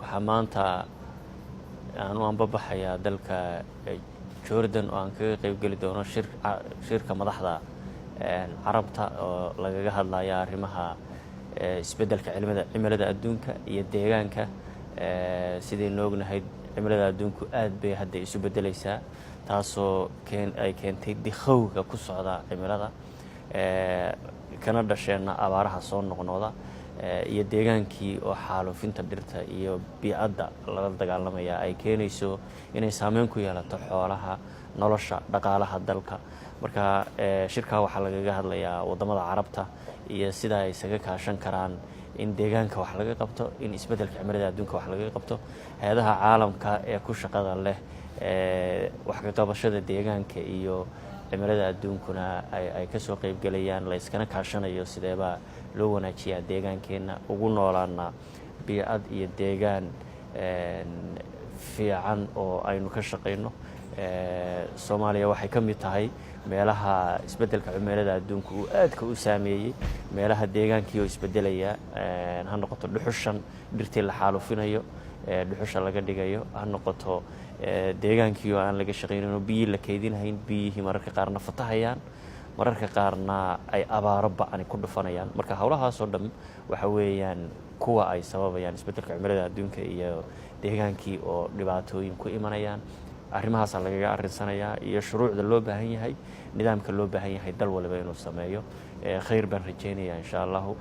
waxaa maanta aan u anbabaxayaa dalka Jordan oo aan kaga qayb geli doono shirka madaxda carabta oo lagaga hadlayo arrimaha isbeddelka cimilada adduunka iyo deegaanka. sidaynu ognahay cimilada adduunku aad bay hadda isu beddelaysaa, taasoo ay keentay dikhowga ku socda cimilada, kana dhasheenna abaaraha soo noqnoqda iyo deegaankii oo xaalufinta dhirta iyo biicadda lala dagaalamaya ay keenayso inay saameyn ku yeelato xoolaha, nolosha, dhaqaalaha dalka. marka shirkaa waxaa lagaga hadlayaa waddamada carabta iyo sida ay isaga kaashan karaan in deegaanka wax laga qabto, in isbeddelka cimilada adduunka wax laga qabto. hay-adaha caalamka ee ku shaqada leh wax ka qabashada deegaanka iyo cimilada adduunkuna ay ka soo qayb galayaan, la iskana kaashanayo sideebaa loo wanaajiyaa deegaankeenna, ugu noolaana biicad iyo deegaan fiican oo aynu ka shaqayno. Soomaaliya waxay ka mid tahay meelaha isbeddelka cimilada adduunka uu aadka u saameeyey, meelaha deegaankii oo isbeddelaya, ha noqoto dhuxushan dhirtii la xaalufinayo, dhuxusha laga dhigayo, ha noqoto deegaankii oo aan laga shaqaynin oo biyihii la keydinahayn, biyihii mararka qaarna fatahayaan, mararka qaarna ay abaaro ba'ani ku dhufanayaan. marka howlahaasoo dhan waxa weeyaan kuwa ay sababayaan isbeddelka cimilada adduunka iyo deegaankii oo dhibaatooyin ku imanayaan. arrimahaasaa lagaga arrinsanayaa iyo shuruucda loo baahan yahay, nidaamka loo baahan yahay dal waliba inuu sameeyo. khayr baan rajaynayaa insha allahu.